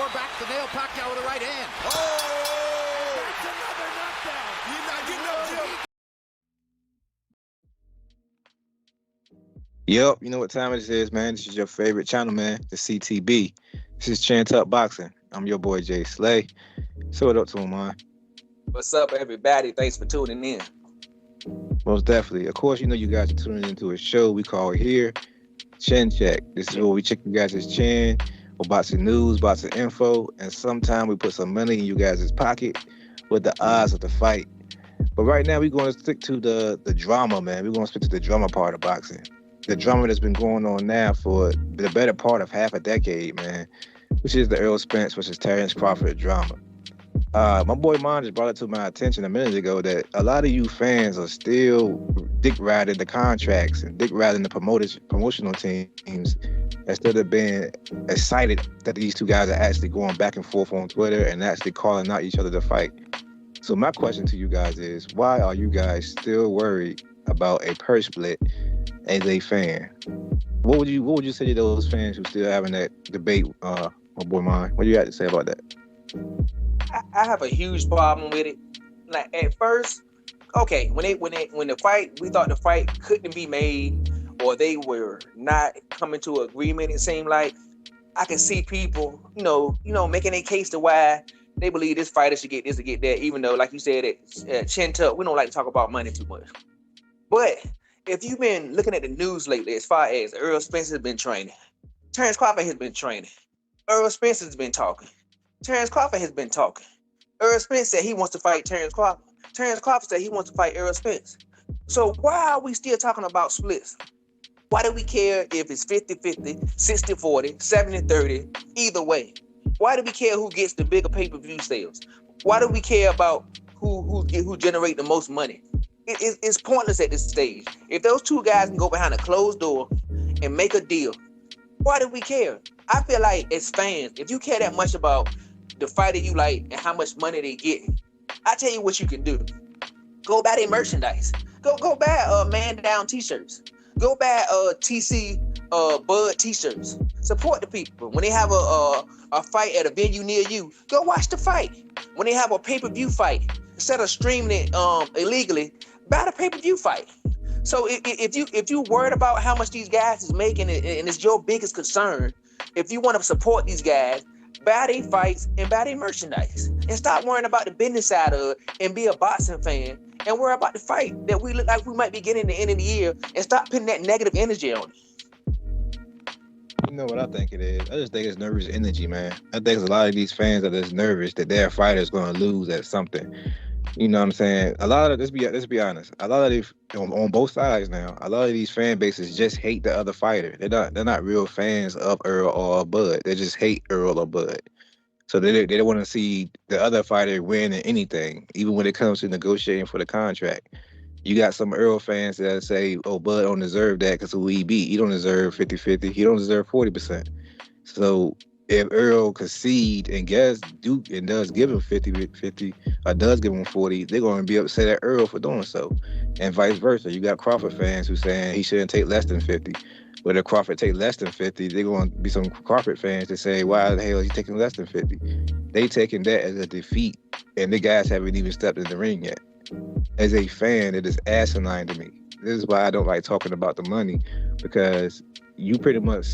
lower back to nail Pacquiao with the right hand. Oh! That's another knockdown. Jim. Yep, you know what time it is, man. This is your favorite channel, man, the CTB. This is Chan Tuck Boxing. I'm your boy, Jay Slay. So what up to him, man? What's up, everybody? Thanks for tuning in. Most definitely. Of course, you know you guys are tuning into a show we call here Chin Check. This is where we check you guys' chin for boxing news, boxing info, and sometimes we put some money in you guys' pocket with the odds of the fight. But right now, we're going to stick to the drama, man. We're going to stick to the drama part of boxing. The drama that's been going on now for the better part of half a decade, man, which is the Errol Spence versus Terence Crawford drama. My boy Mon just brought it to my attention a minute ago that a lot of you fans are still dick riding the contracts and dick riding the promotional teams instead of being excited that these two guys are actually going back and forth on Twitter and actually calling out each other to fight. So my question to you guys is, why are you guys still worried about a purse split as a fan? What would you say to those fans who still having that debate, my boy Mon? What do you have to say about that? I have a huge problem with it. Like at first, okay, when the fight, we thought the fight couldn't be made, or they were not coming to an agreement. It seemed like I could see people, you know, making a case to why they believe this fighter should get this or get that. Even though, like you said, at Chin Tuck, we don't like to talk about money too much. But if you've been looking at the news lately, as far as Errol Spence has been training, Terence Crawford has been training, Errol Spence has been talking, Terence Crawford has been talking. Errol Spence said he wants to fight Terence Crawford. Terence Crawford said he wants to fight Errol Spence. So why are we still talking about splits? Why do we care if it's 50-50, 60-40, 70-30, either way? Why do we care who gets the bigger pay-per-view sales? Why do we care about who generate the most money? It's pointless at this stage. If those two guys can go behind a closed door and make a deal, why do we care? I feel like as fans, if you care that much about the fighter you like and how much money they get, I tell you what you can do. Go buy their merchandise. Go buy Man Down t-shirts. Go buy TC Bud t-shirts. Support the people. When they have a fight at a venue near you, go watch the fight. When they have a pay-per-view fight, instead of streaming it illegally, buy the pay-per-view fight. So if you worried about how much these guys is making and it's your biggest concern, if you want to support these guys, buy their fights and buy their merchandise. And stop worrying about the business side of it and be a boxing fan and worry about the fight that we look like we might be getting at the end of the year and stop putting that negative energy on it. You know what I think it is? I just think it's nervous energy, man. I think a lot of these fans are just nervous that their fighter is going to lose at something. You know what I'm saying? A lot of let's be honest. A lot of these on both sides now. A lot of these fan bases just hate the other fighter. They're not real fans of Earl or Bud. They just hate Earl or Bud. So they don't want to see the other fighter win in anything, even when it comes to negotiating for the contract. You got some Earl fans that say, "Oh, Bud don't deserve that because who he beat. He don't deserve 50-50. He don't deserve 40%." So if Earl concede and does give him 50-50 or does give him 40, they're going to be upset at Earl for doing so. And vice versa. You got Crawford fans who saying he shouldn't take less than 50. But if Crawford take less than 50, they're going to be some Crawford fans that say, why the hell is he taking less than 50? They taking that as a defeat, and the guys haven't even stepped in the ring yet. As a fan, it is asinine to me. This is why I don't like talking about the money, because you pretty much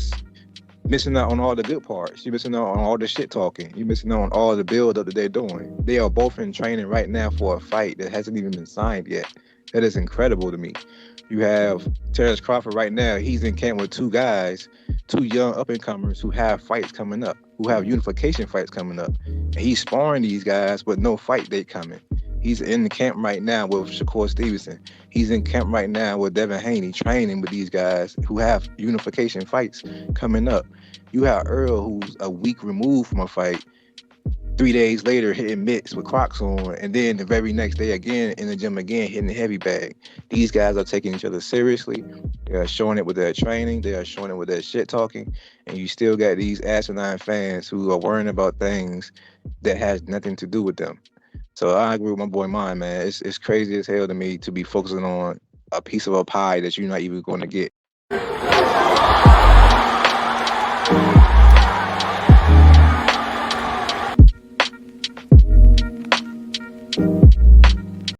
missing out on all the good parts. You're missing out on all the shit talking. You're missing out on all the build up that they're doing. They are both in training right now for a fight that hasn't even been signed yet. That is incredible to me. You have Terence Crawford right now. He's in camp with two guys, two young up-and-comers who have fights coming up, who have unification fights coming up. And he's sparring these guys with no fight date coming. He's in the camp right now with Shakur Stevenson. He's in camp right now with Devin Haney, training with these guys who have unification fights coming up. You have Earl, who's a week removed from a fight, 3 days later hitting mitts with Crocs on, and then the very next day again in the gym again hitting the heavy bag. These guys are taking each other seriously. They are showing it with their training. They are showing it with their shit talking. And you still got these asinine fans who are worrying about things that has nothing to do with them. So I agree with my boy Mine, man. It's crazy as hell to me to be focusing on a piece of a pie that you're not even going to get. Peace.